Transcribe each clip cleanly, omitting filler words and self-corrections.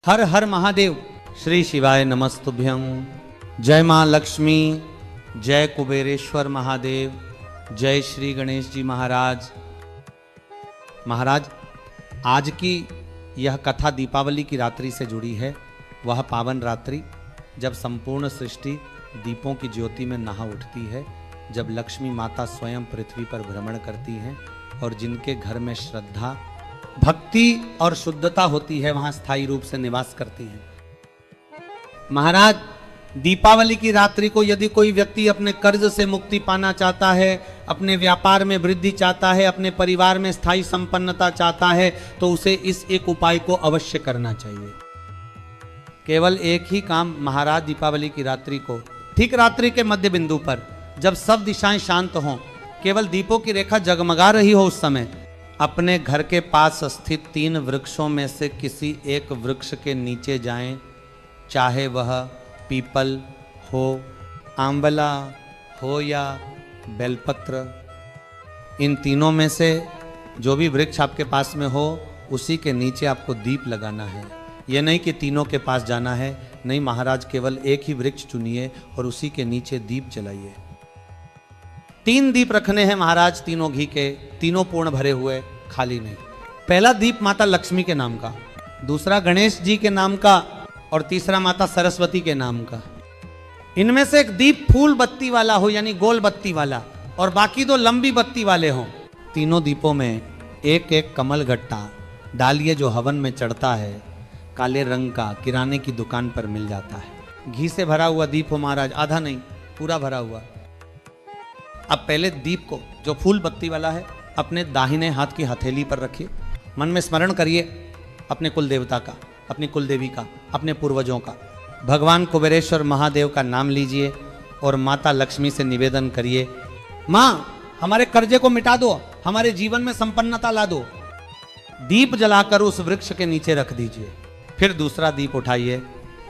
हर हर महादेव। श्री शिवाय नमस्तुभ्यं। जय माँ लक्ष्मी, जय कुबेरेश्वर महादेव, जय श्री गणेश जी महाराज। महाराज, आज की यह कथा दीपावली की रात्रि से जुड़ी है। वह पावन रात्रि जब संपूर्ण सृष्टि दीपों की ज्योति में नहा उठती है, जब लक्ष्मी माता स्वयं पृथ्वी पर भ्रमण करती हैं और जिनके घर में श्रद्धा, भक्ति और शुद्धता होती है, वहां स्थायी रूप से निवास करती हैं। महाराज, दीपावली की रात्रि को यदि कोई व्यक्ति अपने कर्ज से मुक्ति पाना चाहता है, अपने व्यापार में वृद्धि चाहता है, अपने परिवार में स्थायी संपन्नता चाहता है, तो उसे इस एक उपाय को अवश्य करना चाहिए। केवल एक ही काम महाराज, दीपावली की रात्रि को ठीक रात्रि के मध्य बिंदु पर जब सब दिशाएं शांत हों, केवल दीपों की रेखा जगमगा रही हो, उस समय अपने घर के पास स्थित 3 वृक्षों में से किसी एक वृक्ष के नीचे जाएं, चाहे वह पीपल हो, आंवला हो या बेलपत्र। इन तीनों में से जो भी वृक्ष आपके पास में हो, उसी के नीचे आपको दीप लगाना है। यह नहीं कि तीनों के पास जाना है, नहीं महाराज, केवल एक ही वृक्ष चुनिए और उसी के नीचे दीप जलाइए। 3 दीप रखने हैं महाराज, तीनों घी के, तीनों पूर्ण भरे हुए, खाली नहीं। पहला दीप माता लक्ष्मी के नाम का, दूसरा गणेश जी के नाम का और तीसरा माता सरस्वती के नाम का। इनमें से एक दीप फूल बत्ती वाला हो, यानी गोल बत्ती वाला, और बाकी 2 लंबी बत्ती वाले हों। तीनों दीपों में एक एक कमल गट्टा डालिए, जो हवन में चढ़ता है, काले रंग का, किराने की दुकान पर मिल जाता है। घी से भरा हुआ दीप हो महाराज, आधा नहीं, पूरा भरा हुआ। अब पहले दीप को, जो फूल बत्ती वाला है, अपने दाहिने हाथ की हथेली पर रखिए। मन में स्मरण करिए अपने कुल देवता का, अपनी कुल देवी का, अपने पूर्वजों का। भगवान कुबेरेश्वर महादेव का नाम लीजिए और माता लक्ष्मी से निवेदन करिए, माँ हमारे कर्जे को मिटा दो, हमारे जीवन में संपन्नता ला दो। दीप जलाकर उस वृक्ष के नीचे रख दीजिए। फिर दूसरा दीप उठाइए,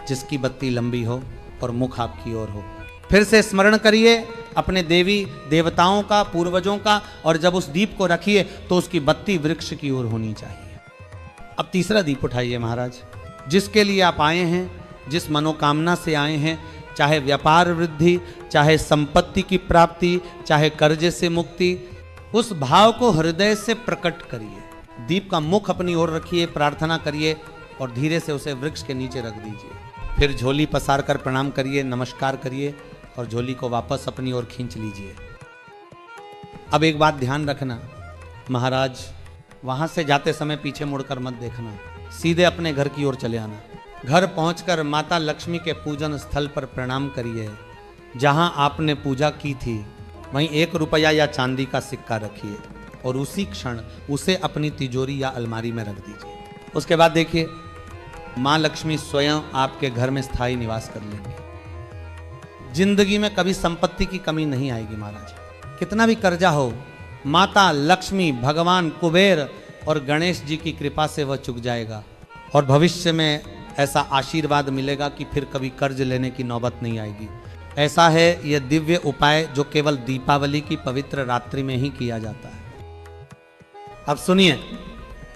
जिसकी बत्ती लंबी हो और मुख आपकी ओर हो। फिर से स्मरण करिए अपने देवी देवताओं का, पूर्वजों का, और जब उस दीप को रखिए तो उसकी बत्ती वृक्ष की ओर होनी चाहिए। अब तीसरा दीप उठाइए महाराज, जिसके लिए आप आए हैं, जिस मनोकामना से आए हैं, चाहे व्यापार वृद्धि, चाहे संपत्ति की प्राप्ति, चाहे कर्जे से मुक्ति, उस भाव को हृदय से प्रकट करिए। दीप का मुख अपनी ओर रखिए, प्रार्थना करिए और धीरे से उसे वृक्ष के नीचे रख दीजिए। फिर झोली पसार कर प्रणाम करिए, नमस्कार करिए और झोली को वापस अपनी ओर खींच लीजिए। अब एक बात ध्यान रखना महाराज, वहां से जाते समय पीछे मुड़कर मत देखना, सीधे अपने घर की ओर चले आना। घर पहुंचकर माता लक्ष्मी के पूजन स्थल पर प्रणाम करिए। जहां आपने पूजा की थी वहीं 1 रुपया या चांदी का सिक्का रखिए और उसी क्षण उसे अपनी तिजोरी या अलमारी में रख दीजिए। उसके बाद देखिए, माँ लक्ष्मी स्वयं आपके घर में स्थायी निवास कर लेंगे। जिंदगी में कभी संपत्ति की कमी नहीं आएगी महाराज। कितना भी कर्जा हो, माता लक्ष्मी, भगवान कुबेर और गणेश जी की कृपा से वह चुक जाएगा और भविष्य में ऐसा आशीर्वाद मिलेगा कि फिर कभी कर्ज लेने की नौबत नहीं आएगी। ऐसा है यह दिव्य उपाय, जो केवल दीपावली की पवित्र रात्रि में ही किया जाता है। अब सुनिए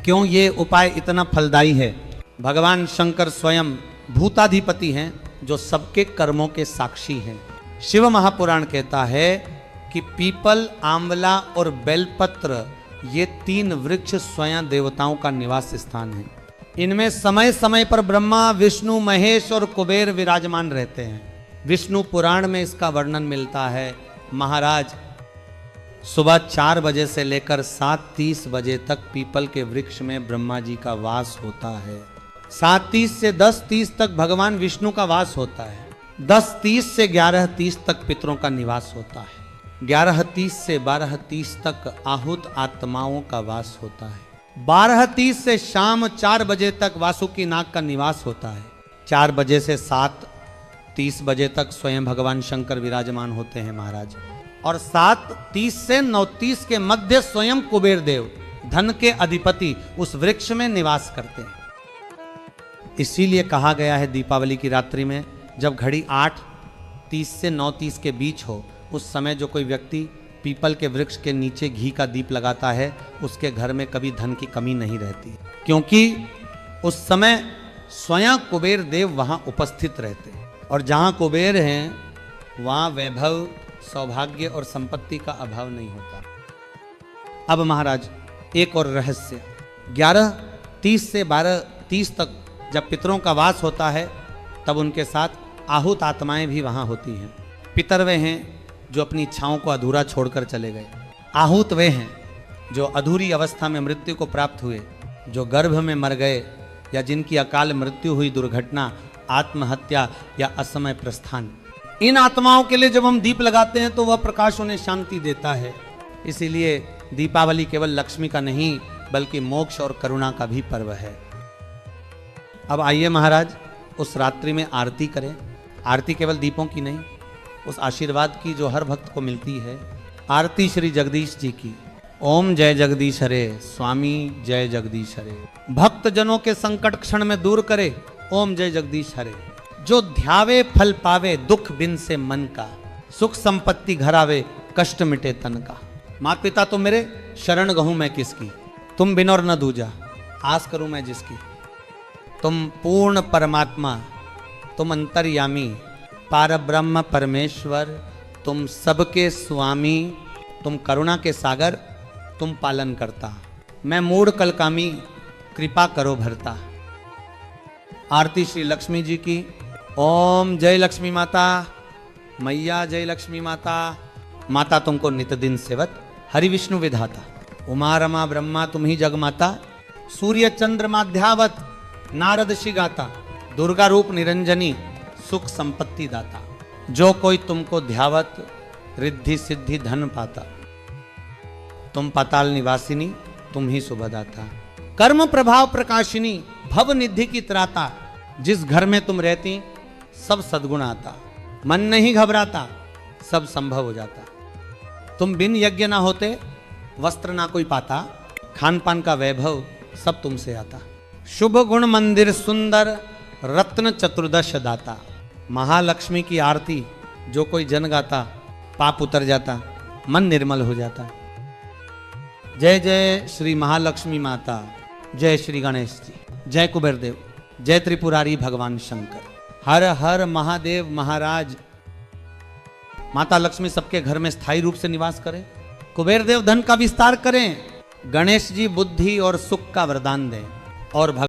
क्यों ये उपाय इतना फलदायी है। भगवान शंकर स्वयं भूताधिपति हैं, जो सबके कर्मों के साक्षी हैं। शिव महापुराण कहता है कि पीपल, आंवला और बेलपत्र, ये 3 वृक्ष स्वयं देवताओं का निवास स्थान है। इनमें समय समय पर ब्रह्मा, विष्णु, महेश और कुबेर विराजमान रहते हैं। विष्णु पुराण में इसका वर्णन मिलता है। महाराज, सुबह 4 बजे से लेकर 7:30 बजे तक पीपल के वृक्ष में ब्रह्मा जी का वास होता है। 7:30 से 10:30 तक भगवान विष्णु का वास होता है। 10:30 से 11:30 तक पितरों का निवास होता है। 11:30 से 12:30 तक आहूत आत्माओं का वास होता है। 12:30 से शाम 4 बजे तक वासुकी नाग का निवास होता है। 4 बजे से 7:30 बजे तक स्वयं भगवान शंकर विराजमान होते हैं महाराज। और 7:30 से 9:30 के मध्य स्वयं कुबेर देव, धन के अधिपति, उस वृक्ष में निवास करते हैं। इसीलिए कहा गया है दीपावली की रात्रि में जब घड़ी 8:30 से 9:30 के बीच हो, उस समय जो कोई व्यक्ति पीपल के वृक्ष के नीचे घी का दीप लगाता है, उसके घर में कभी धन की कमी नहीं रहती, क्योंकि उस समय स्वयं कुबेर देव वहां उपस्थित रहते हैं। और जहां कुबेर हैं वहां वैभव, सौभाग्य और संपत्ति का अभाव नहीं होता। अब महाराज एक और रहस्य, 11:30 से 12:30 तक जब पितरों का वास होता है तब उनके साथ आहूत आत्माएं भी वहां होती हैं। पितर वे हैं जो अपनी इच्छाओं को अधूरा छोड़कर चले गए। आहूत वे हैं जो अधूरी अवस्था में मृत्यु को प्राप्त हुए, जो गर्भ में मर गए या जिनकी अकाल मृत्यु हुई, दुर्घटना, आत्महत्या या असमय प्रस्थान। इन आत्माओं के लिए जब हम दीप लगाते हैं तो वह प्रकाश उन्हें शांति देता है। इसीलिए दीपावली केवल लक्ष्मी का नहीं बल्कि मोक्ष और करुणा का भी पर्व है। अब आइए महाराज उस रात्रि में आरती करें। आरती केवल दीपों की नहीं, उस आशीर्वाद की जो हर भक्त को मिलती है। आरती श्री जगदीश जी की। ओम जय जगदीश हरे, स्वामी जय जगदीश हरे। भक्त जनों के संकट क्षण में दूर करे, ओम जय जगदीश हरे। जो ध्यावे फल पावे, दुख बिन से मन का, सुख संपत्ति घर आवे, कष्ट मिटे तन का। माता पिता तो मेरे, शरण गहूं मैं किसकी, तुम बिन और न दूजा, आस करूं मैं जिसकी। तुम पूर्ण परमात्मा, तुम अंतर्यामी, पारब्रह्म परमेश्वर, तुम सबके स्वामी, तुम करुणा के सागर, तुम पालन करता। मैं मूढ़ कलकामी, कृपा करो भरता। आरती श्री लक्ष्मी जी की। ओम जय लक्ष्मी माता, मैया जय लक्ष्मी माता। माता तुमको नित दिन सेवत, हरि विष्णु विधाता। उमा रमा ब्रह्मा तुम ही जग माता, सूर्य चंद्र माध्यावत, नारद श्री गाता। दुर्गा रूप निरंजनी, सुख संपत्ति दाता। जो कोई तुमको ध्यावत, रिद्धि सिद्धि धन पाता। तुम पाताल निवासिनी, तुम ही सुभदाता। कर्म प्रभाव प्रकाशिनी, भव निधि की त्राता। जिस घर में तुम रहती सब सद्गुण आता। मन नहीं घबराता, सब संभव हो जाता। तुम बिन यज्ञ ना होते, वस्त्र ना कोई पाता। खान पान का वैभव सब तुमसे आता। शुभ गुण मंदिर सुंदर, रत्न चतुर्दश दाता। महालक्ष्मी की आरती जो कोई जन गाता, पाप उतर जाता, मन निर्मल हो जाता। जय जय श्री महालक्ष्मी माता, जय श्री गणेश जी, जय कुबेर देव, जय त्रिपुरारी भगवान शंकर। हर हर महादेव महाराज। माता लक्ष्मी सबके घर में स्थायी रूप से निवास करें। कुबेर देव धन का विस्तार करें। गणेश जी बुद्धि और सुख का वरदान दें और